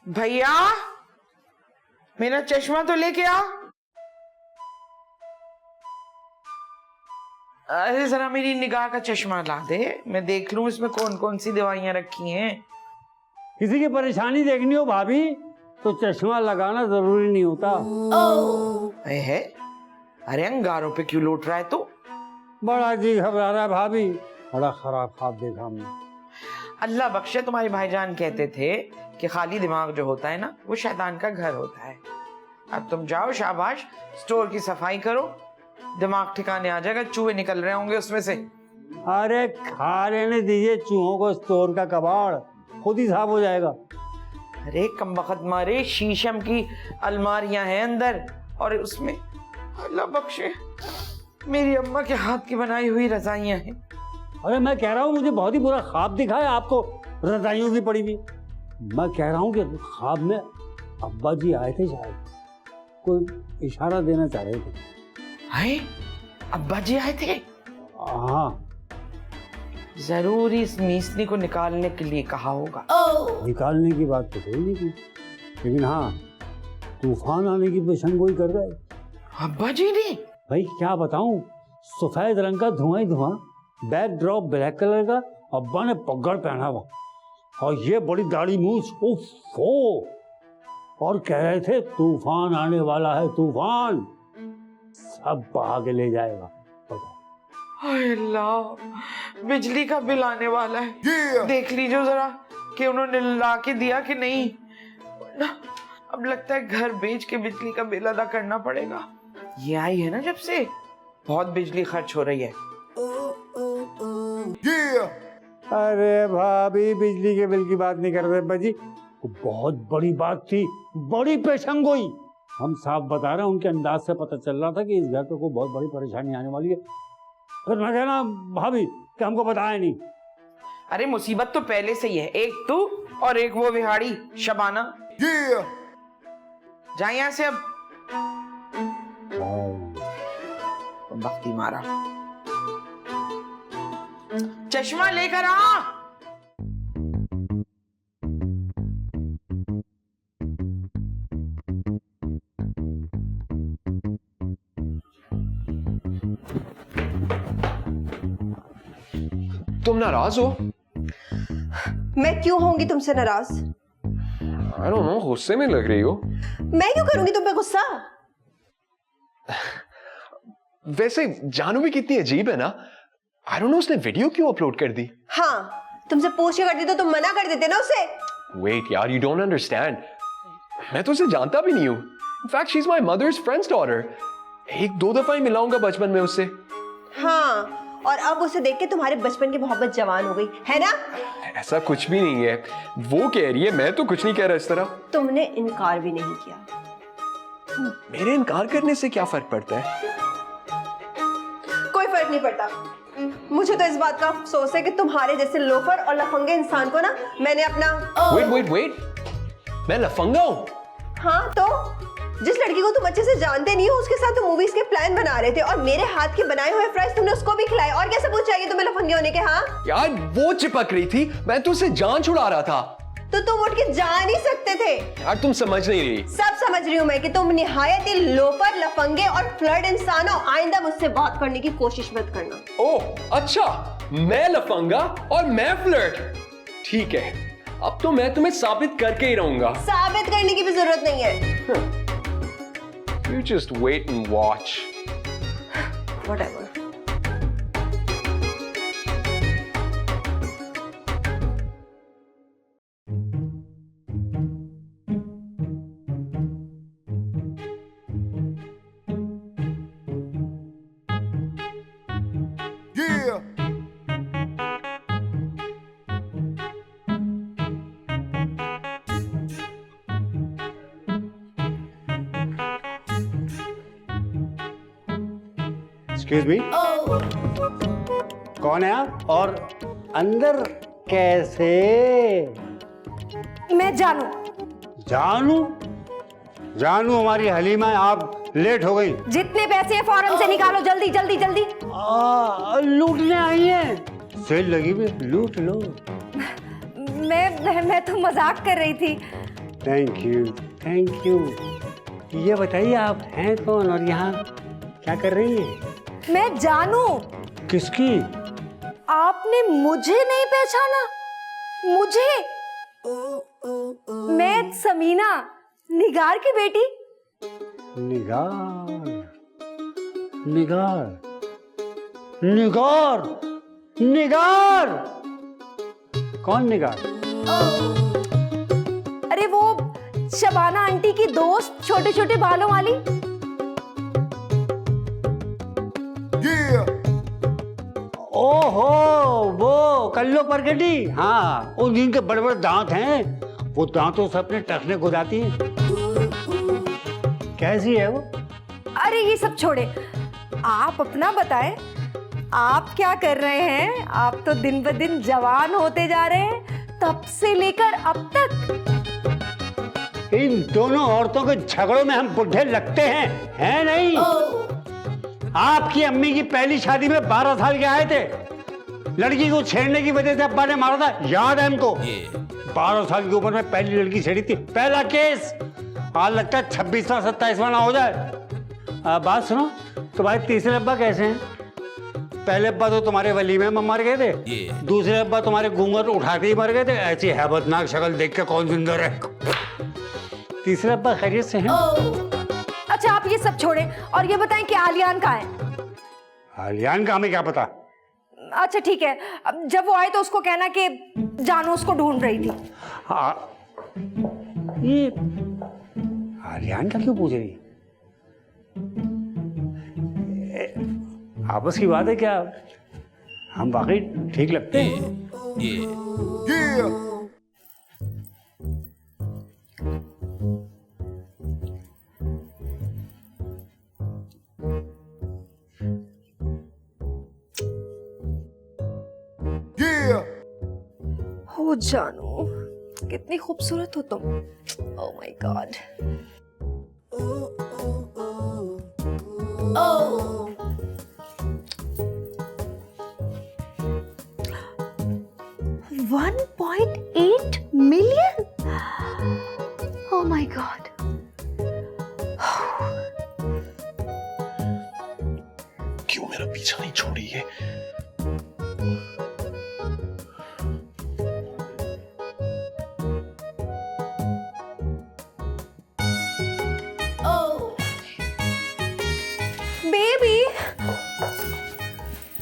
भैया मेरा चश्मा तो लेके आ। अरे जरा मेरी निगाह का चश्मा ला दे, मैं देख लूं इसमें कौन कौन सी दवाइयां रखी हैं। किसी की परेशानी देखनी हो भाभी तो चश्मा लगाना जरूरी नहीं होता। है अरे अंगारों पे क्यों लौट रहा है तू? बड़ा जी घबरा रहा है भाभी, बड़ा खराब ख्वाब देखा हमने। अल्लाह बख्शे, तुम्हारे भाईजान कहते थे कि खाली दिमाग जो होता है ना वो शैतान का घर होता है। अब तुम जाओ, शाबाश, स्टोर की सफाई करो, दिमाग ठिकाने आ जाएगा, चूहे निकल रहे होंगे उसमें से। अरे खा लेने दीजिए चूहों को स्टोर का कबाड़, खुद ही साफ हो जाएगा। अरे कमबख्त मारे, शीशम की अलमारियां हैं अंदर और उसमें अल्लाह बख्शे मेरी अम्मा के हाथ की बनाई हुई रजाइयां हैं। अरे मैं कह रहा हूँ मुझे बहुत ही बुरा ख्वाब दिखा है आपको, रजाइयों की पड़ी हुई। मैं कह रहा हूँ कि ख्वाब में अब्बा जी आए थे, शायद कोई इशारा देना चाह रहे थे। हाय, अब्बा जी आए थे? हाँ, जरूर इस मीसनी को निकालने के लिए कहा होगा। निकालने की बात तो कोई नहीं की, लेकिन हाँ तूफान आने की पेशंगोई कर रहे। अब्बा जी ने? भाई क्या बताऊं, सफेद रंग का धुआं ही धुआं, बैकड्रॉप ब्लैक कलर का, अब्बा ने पगड़ पहना हुआ और ये बड़ी दाढ़ी मूछ, उफ़्फ़ो, और कह रहे थे तूफान आने वाला है, तूफान सब बहा के ले जाएगा। हाय अल्लाह, बिजली का बिल आने वाला है। देख लीजिए जरा कि उन्होंने ला के दिया कि नहीं, ना अब लगता है घर बेच के बिजली का बिल अदा करना पड़ेगा। ये आई है ना जब से बहुत बिजली खर्च हो रही है। अरे भाभी बिजली के बिल की बात नहीं कर रहे बाजी, बहुत बड़ी बात थी, बड़ी पेशंगोई। हम साफ बता रहे हैं, उनके अंदाज से पता चल रहा था कि इस घर पे कोई बहुत बड़ी परेशानी आने वाली है। फिर मैं कहना भाभी कि हमको बताया नहीं। अरे मुसीबत तो पहले से ही है, एक तू और एक वो विहाड़ी शबाना। जा यहाँ से अब। बख्ती मारा, चश्मा लेकर आ। तुम नाराज हो? मैं क्यों होंगी तुमसे नाराज? I don't know, गुस्से में लग रही हो। मैं क्यों करूंगी तुम पे गुस्सा? वैसे जानू भी कितनी अजीब है ना। I don't know, उसने वीडियो क्यों अपलोड कर दी? हाँ, तुमसे पूछ के करती तो तुम मना कर देते ना उसे। Wait यार, you don't understand. मैं तो उसे जानता भी नहीं हूँ। In fact, she's my mother's friend's daughter. एक दो दफा ही मिला हूँगा बचपन में उससे। हाँ, और अब उसे देख के तुम्हारे बचपन की मोहब्बत जवान हो गई है ना? ऐसा कुछ भी नहीं है, वो कह रही है, मैं तो कुछ नहीं कह रहा इस तरह। तुमने इनकार भी नहीं किया। मेरे इनकार करने से क्या फर्क पड़ता है? कोई फर्क नहीं पड़ता। मुझे तो इस बात का अफसोस है कि तुम्हारे जैसे लोफर और लफंगे इंसान को ना मैंने अपना Wait, मैं लफंगा हूँ? हाँ, तो जिस लड़की को तुम अच्छे से जानते नहीं हो उसके साथ तुम मूवीज के प्लान बना रहे थे और मेरे हाथ के बनाए हुए फ्राइज तुमने उसको भी खिलाए, और क्या सबूत चाहिए तुम्हें लफंगे होने के? हाँ यार वो चिपक रही थी, मैं तो उसे जान छुड़ा रहा था। तो तुम उठ के जा नहीं सकते थे? यार तुम समझ नहीं रही। सब समझ रही हूँ मैं कि तुम निहायत ही लोफर, लफंगे और फ्लर्ट इंसान हो। आइंदा मुझसे बात करने की कोशिश मत करना। ओह अच्छा, मैं लफंगा और मैं फ्लर्ट। ठीक है, अब तो मैं तुम्हें साबित करके ही रहूंगा। साबित करने की भी जरूरत नहीं है। You just wait and watch. Whatever. Excuse me, कौन है आप और अंदर कैसे? मैं जानू। जानू? जानू हमारी हलीमा है, आप लेट हो गई। जितने पैसे फौरन से निकालो, जल्दी जल्दी जल्दी। लूटने आई है, सेल लगी हुई, लूट लो। मैं तो मजाक कर रही थी। Thank you thank you. ये बताइए आप हैं कौन और यहाँ क्या कर रही हैं? मैं जानू। किसकी? आपने मुझे नहीं पहचाना? मुझे? मैं समीना, निगार की बेटी। निगार निगार निगार निगार। कौन निगार? अरे वो शबाना आंटी की दोस्त, छोटे छोटे बालों वाली। ओहो, वो कल्लो परगटी। हाँ, उन जिनके बड़े बड़े दांत हैं, वो दांतों से अपने टखने गुदाती हैं। कैसी है वो? अरे ये सब छोड़े, आप अपना बताएं, आप क्या कर रहे हैं? आप तो दिन ब दिन जवान होते जा रहे हैं, तब से लेकर अब तक। इन दोनों औरतों के झगड़ों में हम बुढ़े लगते हैं नहीं? आपकी अम्मी की पहली शादी में 12 साल के आए थे, लड़की को छेड़ने की वजह से अब्बा ने मारा था, याद है हमको? 12 साल की उम्र में पहली लड़की छेड़ी थी, पहला केस। आज लगता है 26वां 27वां ना हो जाए। बात सुनो, तुम्हारे तीसरे अब्बा कैसे हैं? पहले अब्बा तो तुम्हारे वलीमे में मर गए थे, दूसरे अब्बा तुम्हारे घूंघट उठाते ही मर गए थे। ऐसी हैबतनाक शक्ल देख के कौन जिंदा रहे? तीसरे अब्बा खैरियत से हैं? अच्छा आप ये सब छोड़ें और ये बताएं कि आलियान कहाँ है? आलियान का हमें क्या पता? अच्छा ठीक है, अब जब वो आए तो उसको कहना कि जानू उसको ढूंढ रही थी। ये आलियान का क्यों पूछ रही? आपस की बात है क्या? हम वाकई ठीक लगते हैं? हो जानू, कितनी खूबसूरत हो तुम। Oh my God. $1.8 million? Oh my God. क्यों मेरा पीछा नहीं छोड़ी है? बेबी,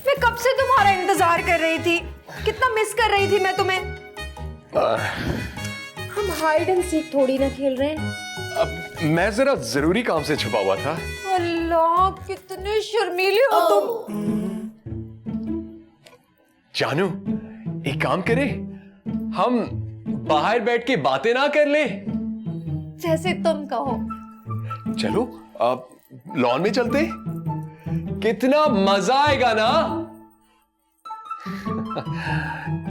मैं कब से तुम्हारा इंतजार कर रही थी, कितना मिस कर रही थी मैं तुम्हें। हम हाइड एंड सीक थोड़ी ना खेल रहे हैं। अब मैं जरा जरूरी काम से छुपा हुआ था। अल्लाह, कितने शर्मीले हो तुम। जानू, एक काम करें, हम बाहर बैठ के बातें ना कर ले? जैसे तुम कहो। चलो अब लॉन में चलते, कितना मजा आएगा ना।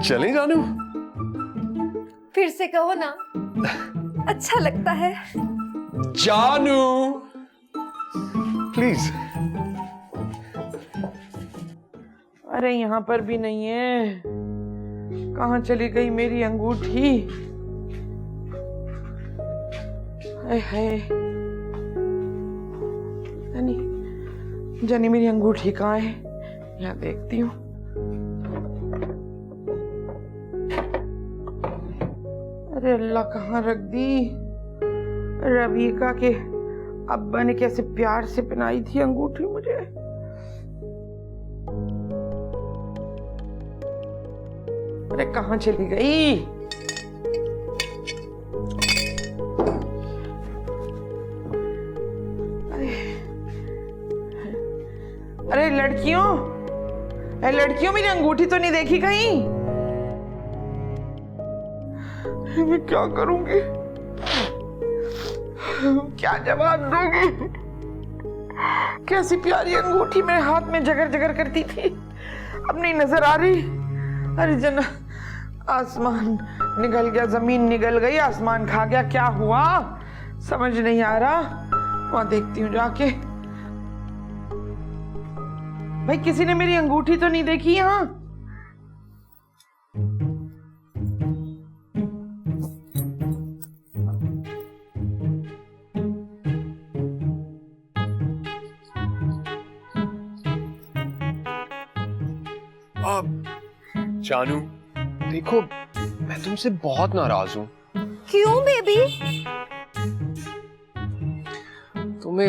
चलें जानू? फिर से कहो ना, अच्छा लगता है। जानू प्लीज। अरे यहाँ पर भी नहीं है, कहाँ चली गई मेरी अंगूठी? हाय जानी मेरी अंगूठी कहाँ है? यहाँ देखती हूँ। अरे अल्लाह, कहाँ रख दी? रबीका के अब्बा ने कैसे प्यार से पहनाई थी अंगूठी मुझे। अरे कहाँ चली गई? अरे लड़कियों मेरी अंगूठी तो नहीं देखी कहीं? मैं क्या करूंगी? क्या जवाब दूंगी? कैसी प्यारी अंगूठी मेरे हाथ में जगर जगर करती थी, अब नहीं नजर आ रही। अरे जना, आसमान निकल गया, जमीन निकल गई, आसमान खा गया, क्या हुआ समझ नहीं आ रहा। वहां देखती हूँ जाके। भाई किसी ने मेरी अंगूठी तो नहीं देखी यहाँ? जानू, देखो मैं तुमसे बहुत नाराज हूँ। क्यों बेबी? तुम्हें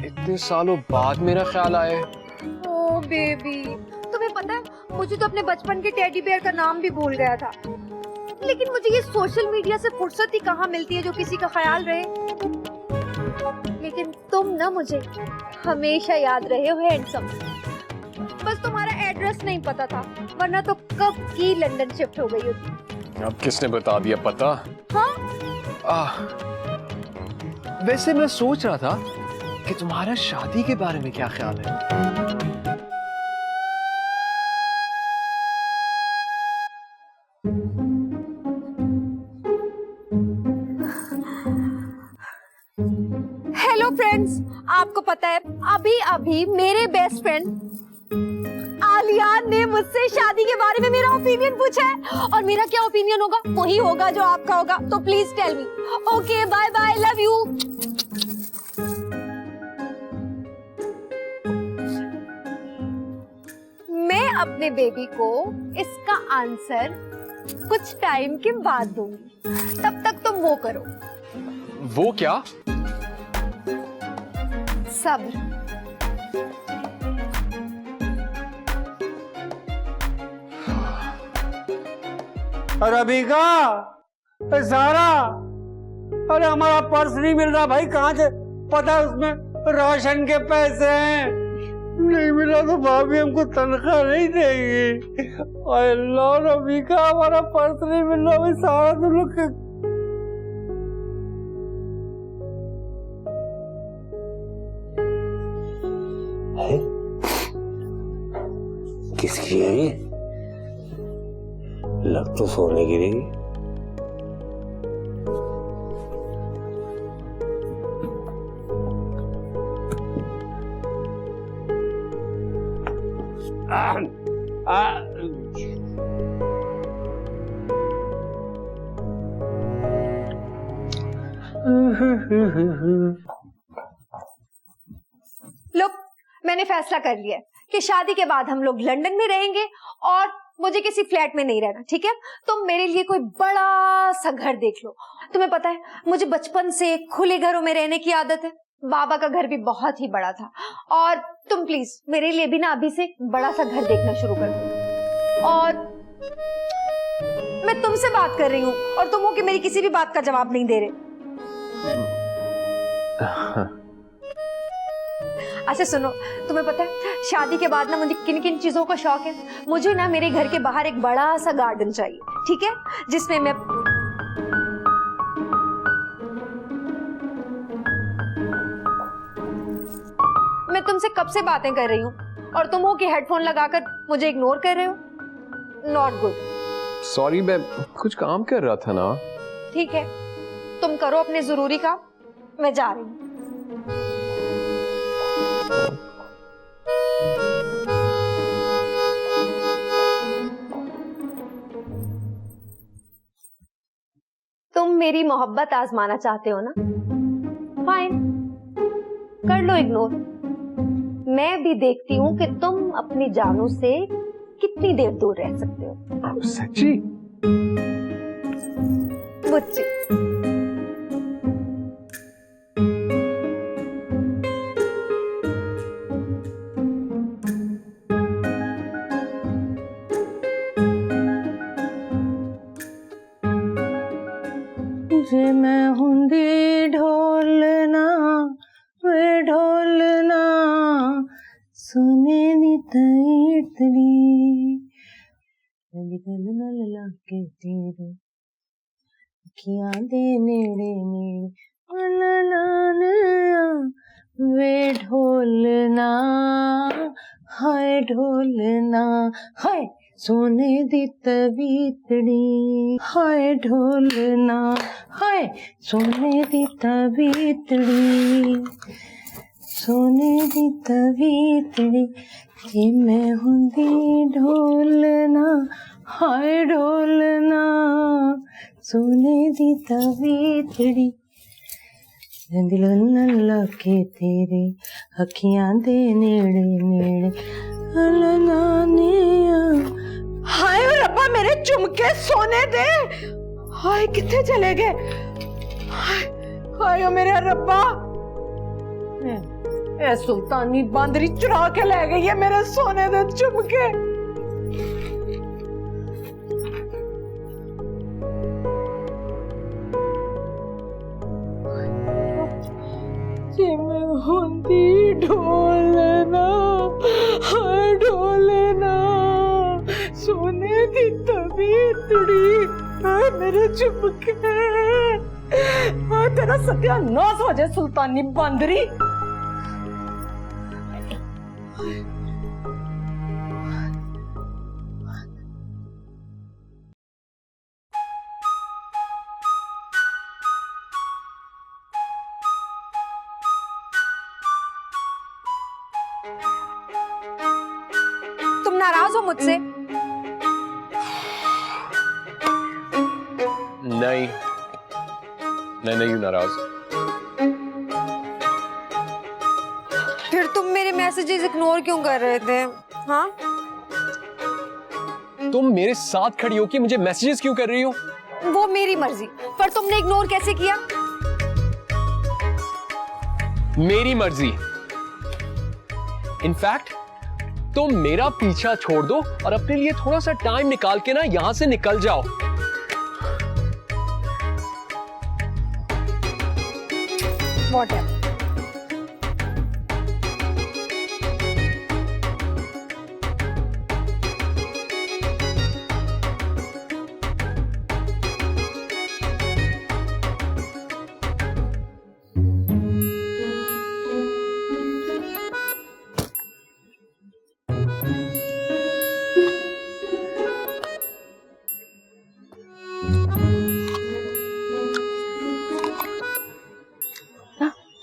इतने सालों बाद मेरा ख्याल आया। ओ बेबी, तुम्हें पता है मुझे तो अपने बचपन के टेडी बेयर का नाम भी भूल गया था। लेकिन मुझे ये सोशल मीडिया से फुर्सत ही कहाँ मिलती है जो किसी का ख्याल रहे। लेकिन तुम ना मुझे हमेशा याद रहे हो हैंडसम। बस तुम्हारा एड्रेस नहीं पता था, वरना तो कब की लंदन शिफ्ट हो गई होती। अब किसने बता दिया पता? हाँ? वैसे मैं सोच रहा था कि तुम्हारा शादी के बारे में क्या ख्याल है। हेलो फ्रेंड्स, आपको पता है अभी अभी मेरे बेस्ट फ्रेंड आलिया ने मुझसे शादी के बारे में मेरा ओपिनियन पूछा है, और मेरा क्या ओपिनियन होगा वही होगा जो आपका होगा। तो please tell me. Okay, bye bye, love you. मैं अपने बेबी को इसका आंसर कुछ टाइम के बाद दूंगी, तब तक तुम वो करो। वो क्या? सब्र। रबिका, सारा, अरे हमारा पर्स नहीं मिल रहा भाई, कहाँ से पता है उसमें राशन के पैसे हैं। नहीं मिला तो भाभी हमको तनख्वाह नहीं देगी। अल्लाह रबिका, हमारा पर्स नहीं मिल रहा भाई, सारा तुम लोग किसकी है ये? लग तो सोने की रही। लोग, मैंने फैसला कर लिया है कि शादी के बाद हम लोग लंदन में रहेंगे और मुझे किसी फ्लैट में नहीं रहना, ठीक है? तुम मेरे लिए कोई बड़ा सा घर देख लो। तुम्हें पता है मुझे बचपन से खुले घरों में रहने की आदत है। बाबा का घर भी बहुत ही बड़ा था, और तुम प्लीज मेरे लिए भी ना अभी से बड़ा सा घर देखना शुरू कर दो। और मैं तुमसे बात कर रही हूँ और तुम हो कि मेरी किसी भी बात का जवाब नहीं दे रहे। अच्छा सुनो, तुम्हें पता है शादी के बाद ना मुझे किन किन चीजों का शौक है? मुझे ना मेरे घर के बाहर एक बड़ा सा गार्डन चाहिए, ठीक है? जिसमें मैं तुमसे कब से बातें कर रही हूँ और तुम हो कि हेडफोन लगाकर मुझे इग्नोर कर रहे हो। Not good. सॉरी, मैं कुछ काम कर रहा था ना। ठीक है, तुम करो अपने जरूरी काम, मैं जा रही हूँ। तुम मेरी मोहब्बत आजमाना चाहते हो ना? फाइन, कर लो इग्नोर। मैं भी देखती हूँ कि तुम अपनी जानों से कितनी देर दूर रह सकते हो। सच्ची? मुझसे जे मैं हुंदी ढोलना वे ढोलना सुने दी तैतरी गल नल लाके तेरे अखियां दे नेड़े नेड़े वे ढोलना हाय ढोलना हाय सोने दी तबीतड़ी हाय ढोलना हाय सोने दी तबीतड़ी सोने दी तबीतड़ी कि मैं हुंदी ढोलना हाय ढोलना सोने दी तबीतड़ी दिल न लगे तेरे अखियां दे नेड़े नेड़े अलनानिया झुमके सोने दे। हाय कितने चले गए, हाय हाय ओ मेरे रब्बा, ए सुल्तानी बांदरी चुरा के ले गई है मेरे सोने दे झुमके। होंदी ढोलना, हाँ ढोलना, सोने दी तबीतड़ी, हाँ मेरे झुमके, हाँ तेरा सत्यानाश हो जाए सुल्तानी बांदरी। तुम नाराज हो मुझसे? नहीं, मैं नहीं हूं नाराज। फिर तुम मेरे मैसेजेस इग्नोर क्यों कर रहे थे? हाँ, तुम मेरे साथ खड़ी हो कि मुझे मैसेजेस क्यों कर रही हो? वो मेरी मर्जी, पर तुमने इग्नोर कैसे किया? मेरी मर्जी। इनफैक्ट तुम मेरा पीछा छोड़ दो और अपने लिए थोड़ा सा टाइम निकाल के ना यहां से निकल जाओ। Whatever.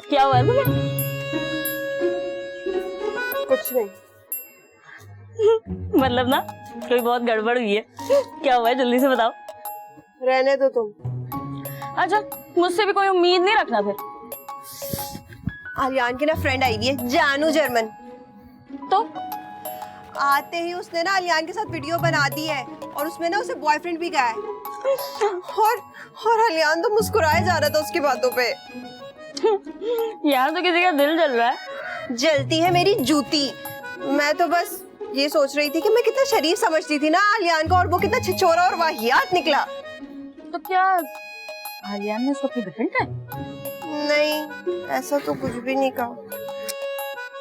क्या हुआ है तुम्हें? कुछ नहीं। मतलब ना कोई बहुत गड़बड़ हुई है। क्या हुआ है जल्दी से बताओ। रहने दो तुम। अच्छा, मुझसे भी कोई उम्मीद नहीं रखना फिर। आलियान की ना फ्रेंड आई हुई है, जानू जर्मन। तो आते ही उसने ना आलियान के साथ वीडियो बना दी है और उसमें ना उसे बॉयफ्रेंड भी कहा है। और आलियान तो मुस्कुराए जा रहा था उसकी बातों पे। यार तो किसी का दिल जल रहा है। जलती है मेरी जूती। मैं तो बस ये सोच रही थी कि मैं कितना शरीफ समझती थी ना आलियान को, और वो कितना छिछोरा और वाहियात निकला। तो क्या आलियान ने उसको अपनी गर्लफ्रेंड कहा? नहीं, ऐसा तो कुछ भी नहीं कहा।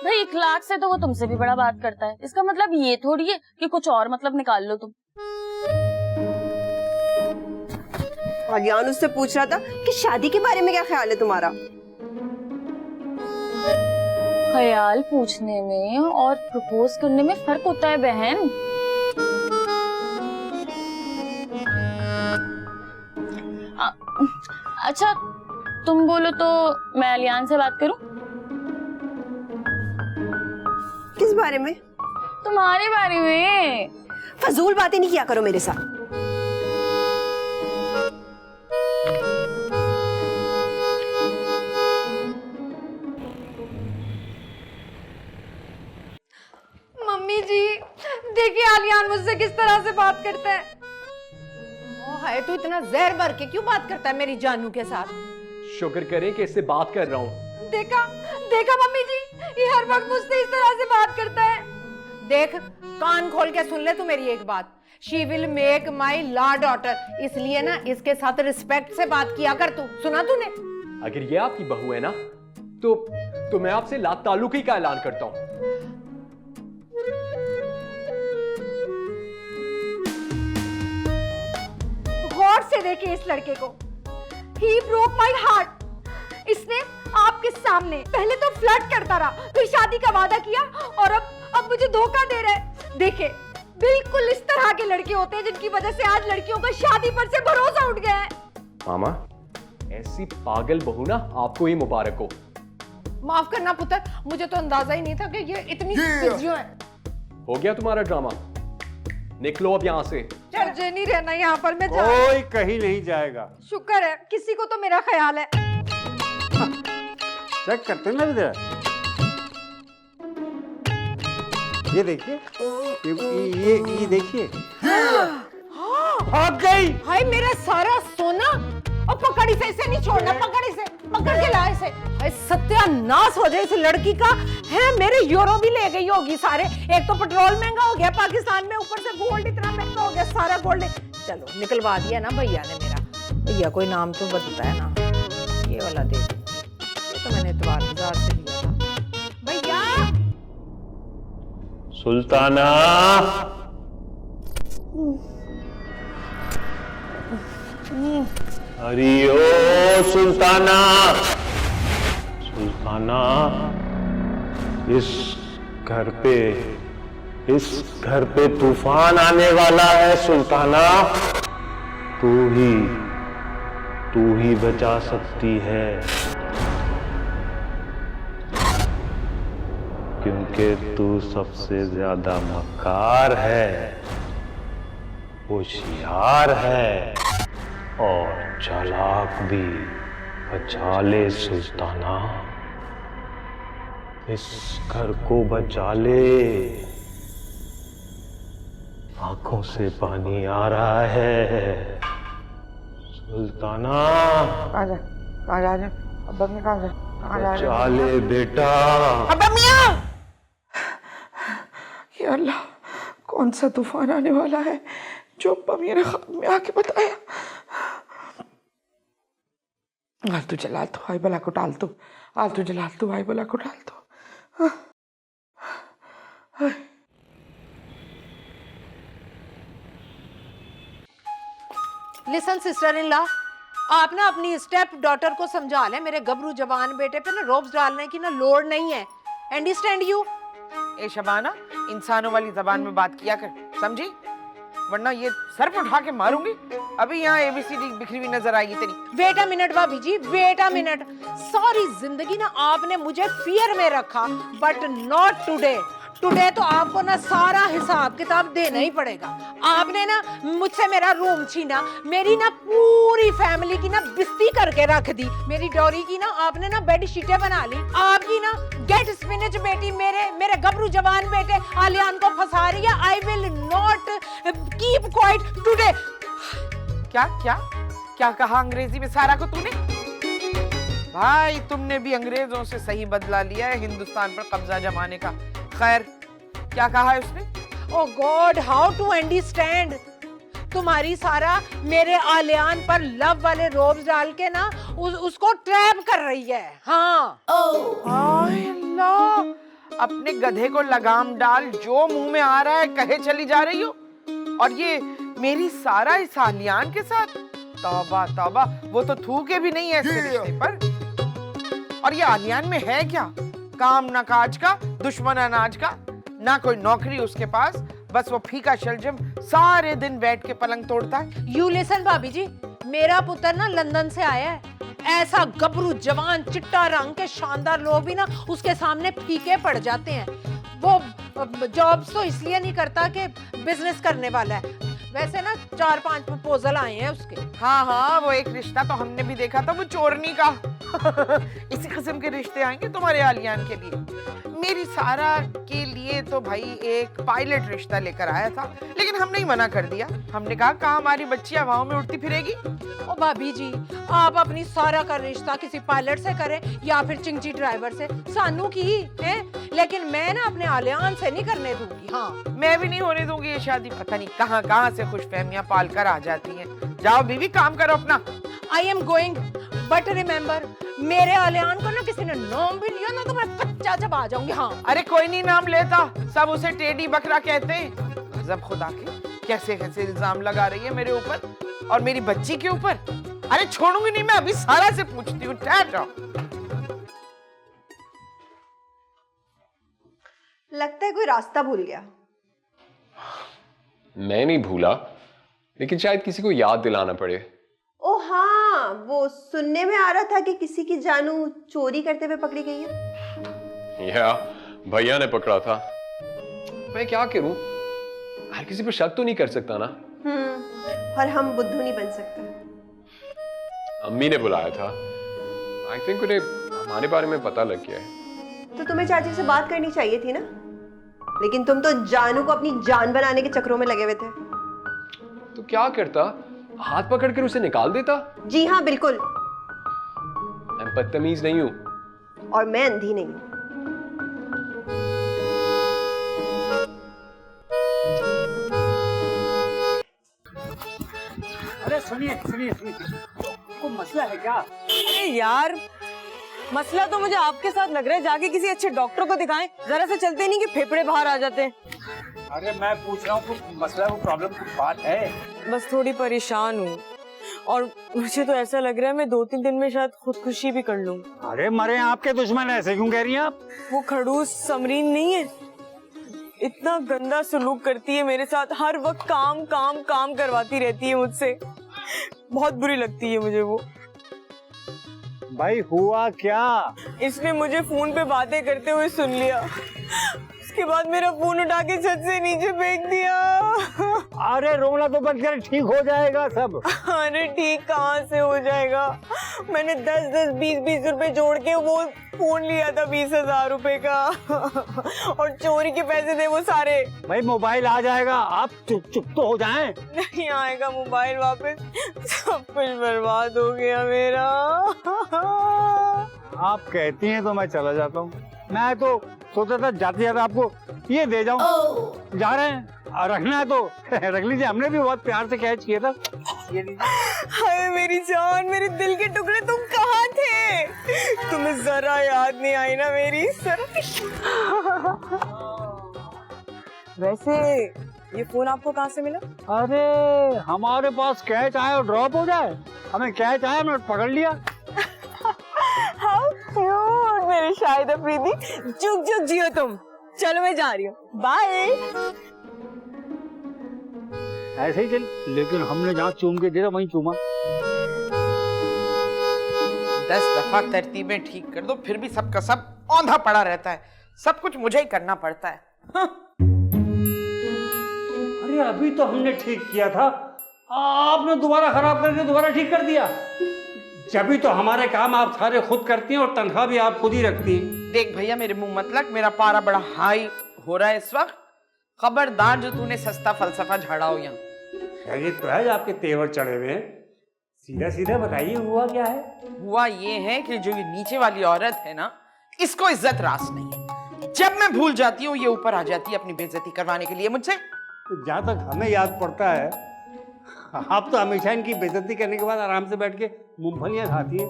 भाई इखलाक से तो वो तुमसे भी बड़ा बात करता है। इसका मतलब ये थोड़ी है कि कुछ और मतलब निकाल लो तुम। आलियान उससे पूछ रहा था कि शादी के बारे में क्या ख्याल है तुम्हारा। ख्याल पूछने में और प्रपोज करने में फर्क होता है बहन। अच्छा तुम बोलो तो मैं आलियान से बात करूं? किस बारे में? तुम्हारे बारे में। फजूल बातें नहीं किया करो मेरे साथ। मम्मी जी देखिए आलियान मुझसे किस तरह से बात करता है। हाय तू इतना जहर भर के क्यों बात करता है मेरी जानू के साथ? शुक्र करें कि इससे बात कर रहा हूं। देखा देखा मम्मी जी, ये हर वक्त मुझसे इस तरह से बात करता है। देख कान खोल के सुन ले तू मेरी एक बात। She will make my law daughter, इसलिए ना इसके साथ रिस्पेक्ट से बात किया कर तू। सुना तूने? अगर ये आपकी बहू है ना तो मैं आपसे ला ताल्लुकी का ऐलान करता हूं। गौर से देखिए इस लड़के को। He broke my heart. इसने आपके सामने पहले तो फ्लर्ट करता रहा, फिर शादी का वादा किया और अब मुझे धोखा दे रहा है। देखे बिल्कुल इस तरह के लड़के होते हैं जिनकी वजह से आज लड़कियों का शादी पर से भरोसा उठ गया है। मामा ऐसी पागल बहू ना आपको ही मुबारक हो। माफ करना पुत्र, मुझे तो अंदाजा ही नहीं था कि ये इतनी बिजियों है। हो गया तुम्हारा ड्रामा, निकलो अब यहाँ से। मुझे नहीं रहना यहाँ पर, मैं कोई कहीं नहीं जाएगा। शुक्र है किसी को तो मेरा ख्याल है। चेक करते हैं ना इधर। ये देखिए, ये देखिए। भाग गई। हाय मेरा सारा सोना, और पकड़ इसे, इसे नहीं छोड़ना, पकड़ इसे, पकड़ के ला इसे। हाय सत्यानाश हो जाए इस लड़की का। है मेरे यूरो भी ले गई होगी सारे। एक तो पेट्रोल महंगा हो गया पाकिस्तान में, ऊपर से गोल्ड इतना महंगा हो गया, सारा गोल्ड। चलो निकलवा दिया ना भैया ने मेरा। भैया कोई नाम तो बदलता है ना, ये वाला दे दूंगी। ये तो मैंने इतवार बाजार से लिया था। भैया सुल्ताना, अरे ओ सुल्ताना, सुल्ताना, इस घर पे तूफान आने वाला है सुल्ताना। तू ही बचा सकती है, क्योंकि तू सबसे ज्यादा मक्कार है, होशियार है और चालाक भी। बचा ले सुल्ताना, इस घर को बचा ले। आंखों से पानी आ रहा है सुल्ताना। आजा आजा आजा, अब्बा मियां कहाँ जा? बचा ले बेटा। अब्बा मियां! या अल्लाह, कौन सा तूफान आने वाला है जो अब्बा मियां ने ख्वाब में आके बताया। आलतू जलाल तो भाई बला को टाल तू, आलतू जलाल तू भाई बला को टाल तू। लिसन सिस्टर इन लॉ, आप ना अपनी स्टेप डॉटर को समझा लें, मेरे गबरू जवान बेटे पे ना रोब्स डालने की ना लोड नहीं है। Understand you? ए शबाना, इंसानों वाली जबान में बात किया कर, समझी? वरना ये सर पे उठा के मारूंगी। अभी यहाँ ABCD बिखरी हुई नजर आएगी तेरी। वेट अ मिनट भाभी जी, वेट अ मिनट। सारी जिंदगी ना आपने मुझे फियर में रखा, बट नॉट टुडे। टुडे तो आपको ना सारा हिसाब किताब देना ही पड़ेगा। आपने ना मुझसे मेरा रूम छीना, मेरी ना पूरी फैमिली की ना बिस्ती करके रख दी, मेरी डॉरी की ना आपने ना बेड शीटें बना ली, आपकी ना गेट स्पिनच बेटी मेरे गबरू जवान बेटे आलियान को फंसा रही है। I will not keep quiet today. क्या क्या क्या कहा अंग्रेजी में सारा को तूने? भाई तुमने भी अंग्रेजों से सही बदला लिया है हिंदुस्तान पर कब्जा जमाने का। खैर, क्या कहा है उसने? ओह गॉड, हाउ टू अंडरस्टैंड। तुम्हारी सारा मेरे आलियान पर लव वाले रोब्स डाल के ना उसको ट्रैप कर रही है। हाँ हाय अल्लाह, अपने गधे को लगाम डाल, जो मुंह में आ रहा है कहे चली जा रही हो। और ये मेरी सारा इस आलियान के साथ? तौबा तौबा, वो तो थूके भी नहीं ऐसे रिश्ते पर। और ये आलियान में है क्या? काम ना काज का, दुश्मन अनाज का, ना कोई नौकरी उसके पास, बस वो फीका शलजम सारे दिन बैठ के पलंग तोड़ता है। यू लिसन भाभी जी, मेरा पुत्र ना लंदन से आया है। ऐसा गबरू जवान चिट्टा रंग के शानदार लोग भी ना उसके सामने फीके पड़ जाते हैं। वो जॉब्स तो इसलिए नहीं करता कि बिजनेस करने वाला है। वैसे ना 4-5 प्रपोजल आए हैं उसके। हाँ हाँ, वो एक रिश्ता तो हमने भी देखा था, वो चोरनी का। इसी किस्म के रिश्ते आएंगे तुम्हारे आलियान के लिए। मेरी सारा के लिए तो भाई एक पायलट रिश्ता लेकर आया था, लेकिन हमने ही मना कर दिया। हमने कहा कहाँ हमारी बच्ची हवाओं में उड़ती फिरेगी। ओ भाभी जी, आप अपनी सारा का रिश्ता किसी पायलट से करें या फिर चिंची ड्राइवर से, सानू की है, लेकिन मैं ना अपने आलियान से नहीं करने दूंगी। हाँ, मैं भी नहीं होने दूंगी ये शादी। पता नहीं कहाँ कहाँ से खुशफहमियां पाल कर आ जाती हैं। जाओ बीवी, काम करो अपना। I am going, but remember, मेरे आलियान को ना किसी ने नाम भी लिया ना तो मैं कच्चा चबा जाऊंगी। हाँ, अरे कोई नहीं नाम लेता, सब उसे टेडी बकरा कहते हैं। गजब खुदा के, कैसे कैसे इल्जाम लगा रही है मेरे ऊपर और मेरी बच्ची के ऊपर। अरे छोड़ूंगी नहीं मैं, अभी सारा से पूछती हूँ। लगता है कोई रास्ता भूल गया। मैं नहीं भूला, लेकिन शायद किसी को याद दिलाना पड़े। ओ हाँ, वो सुनने में आ रहा था कि किसी की जानू चोरी करते हुए पकड़ी गई है। या भैया ने पकड़ा था। मैं क्या करूं, हर किसी पर शक तो नहीं कर सकता ना। और हम बुद्धू नहीं बन सकते। अम्मी ने बुलाया था। आई थिंक उन्हें हमारे बारे में पता लग गया है। तो तुम्हें चाची से बात करनी चाहिए थी ना, लेकिन तुम तो जानू को अपनी जान बनाने के चक्रों में लगे हुए थे। तो क्या करता? हाथ पकड़कर उसे निकाल देता? जी हाँ बिल्कुल, मैं बदतमीज नहीं हूं। और मैं अंधी नहीं हूँ। अरे सुनिए सुनिए सुनिए, कोई मसला है क्या? अरे यार, मसला तो मुझे आपके साथ लग रहा है। जाके किसी अच्छे डॉक्टर को दिखाएं। जरा से चलते नहीं कि फेफड़े बाहर आ जाते हैं। अरे मैं पूछ रहा हूँ कोई मसला, कोई प्रॉब्लम की बात है? बस थोड़ी परेशान हूँ और मुझे तो ऐसा लग रहा है मैं 2-3 दिन में शायद खुदकुशी भी कर लूँ। अरे मरे आपके दुश्मन, ऐसे क्यों कह रही हैं आप? वो खड़ूस समरीन नहीं है, इतना गंदा सलूक करती है मेरे साथ। हर वक्त काम काम काम करवाती रहती है मुझसे। बहुत बुरी लगती है मुझे वो। भाई हुआ क्या? इसने मुझे फोन पे बातें करते हुए सुन लिया। उसके बाद मेरा फोन उठा के छत से नीचे फेंक दिया। अरे रोना तो बंद कर, ठीक हो जाएगा सब। अरे ठीक कहाँ से हो जाएगा? मैंने 10-10, 20-20 रुपए जोड़ के वो फोन लिया था 20,000 रुपए का और चोरी के पैसे थे वो सारे। भाई मोबाइल आ जाएगा, आप चुप चुप तो हो जाएं। नहीं आएगा मोबाइल वापस, सब कुछ बर्बाद हो गया मेरा। आप कहती हैं तो मैं चला जाता हूँ। मैं तो सोचा था जाते जाते आपको ये दे जाऊं। जा रहे हैं, रखना है तो रख लीजिए। हमने भी बहुत प्यार से कैच किया था। ये लीजिए। हाय मेरी जान, मेरे दिल के टुकड़े, तुम कहाँ थे? तुम्हें जरा याद नहीं आई ना मेरी? वैसे ये फोन आपको कहाँ से मिला? अरे हमारे पास कैच आए और ड्रॉप हो जाए, हमें कैच आया, हमने पकड़ लिया। हाउ क्यूट मेरे शाहिद अफरीदी। जुग जुग जियो तुम। चलो मैं जा रही हूँ, बाय। ऐसे ही चल, लेकिन हमने जहाँ चूम के दिया वहीं चूमा। 10 दफा तरतीबें ठीक कर दो फिर भी सबका सब औंधा पड़ा रहता है। सब कुछ मुझे ही करना पड़ता है। हाँ। अरे अभी तो हमने ठीक किया था, आपने दोबारा खराब करके दोबारा ठीक कर दिया। जब भी तो हमारे काम आप सारे खुद करती हैं और तनख्वाह भी आप खुद ही रखती हैं। देख भैया मेरे मुंह मत लग, मेरा पारा बड़ा हाई हो रहा है इस वक्त। खबरदार जो तूने सस्ता फलसफा झाड़ा हो यहाँ। ये तो है आपके तेवर चढ़े हुए हैं। सीधा सीधा बताइए हुआ क्या है? हुआ ये है कि जो ये नीचे वाली औरत है ना, इसको इज्जत रास नहीं है। जब मैं भूल जाती हूँ ये ऊपर आ जाती है अपनी बेइज्जती करवाने के लिए मुझसे। तो जहाँ तक हमें याद पड़ता है, आप तो हमेशा इनकी बेइज्जती करने के बाद आराम से बैठ के मूंगफलियां खाती है।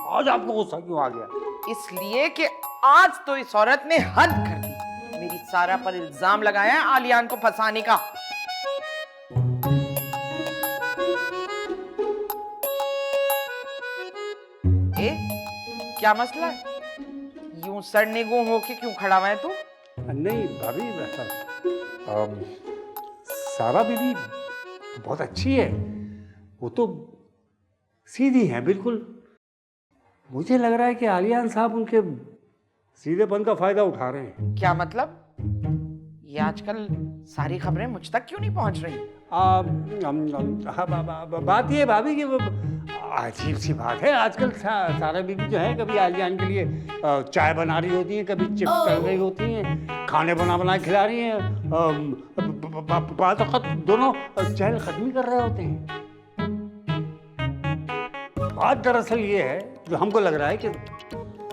आज आपको गुस्सा क्यों आ गया? इसलिए कि आज तो इस औरत ने हद कर दी। मेरी सारा पर इल्जाम लगाया है आलियान को फंसाने का। क्या मसला है? यूं सड़ने गो होके क्यों खड़ा हुआ है तू? नहीं भाभी, सारा बीबी बहुत अच्छी है। वो तो सीधी है बिल्कुल। मुझे लग रहा है कि आलियान साहब उनके सीधेपन का फायदा उठा रहे हैं। क्या मतलब? ये आजकल सारी खबरें मुझ तक क्यों नहीं पहुंच रही? बात ये भाभी कि वो अजीब सी बात है। आजकल सारा बीबी जो है कभी आलियान के लिए चाय बना रही होती है, कभी चिप्स तल रही होती हैं, खाने बना खिला रही हैं। बात वक्त दोनों चहल कदमी कर रहे होते हैं। बात दरअसल ये है, जो हमको लग रहा है कि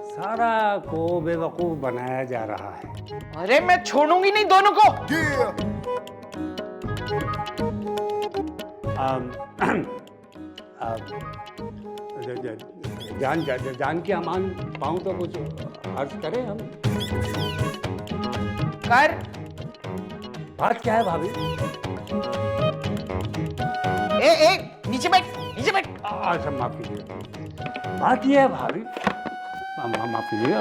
सारा को बेवकूफ बनाया जा रहा है। अरे मैं छोड़ूंगी नहीं दोनों को। जान की अमान पाऊं तो कुछ अर्ज करें हम। कर। बात क्या है भाभी? ए नीचे बैठ, नीचे बैठ। अच्छा माफ कीजिए। बात यह है भाभी, माफ कीजिए,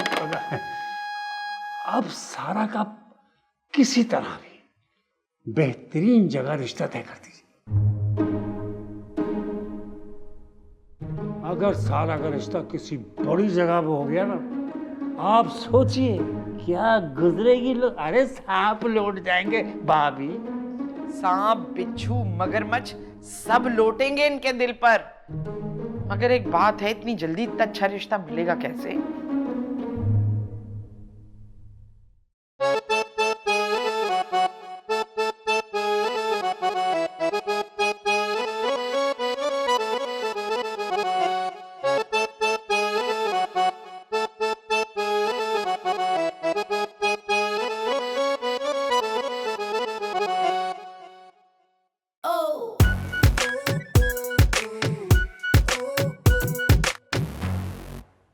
अब सारा का किसी तरह भी बेहतरीन जगह रिश्ता तय कर दीजिए। अगर सारा का रिश्ता किसी बड़ी जगह पे हो गया ना, आप सोचिए क्या गुजरेगी लोग। अरे सांप लौट जाएंगे भाभी। सांप, बिच्छू, मगरमच्छ सब लौटेंगे इनके दिल पर। मगर एक बात है, इतनी जल्दी इतना अच्छा रिश्ता मिलेगा कैसे?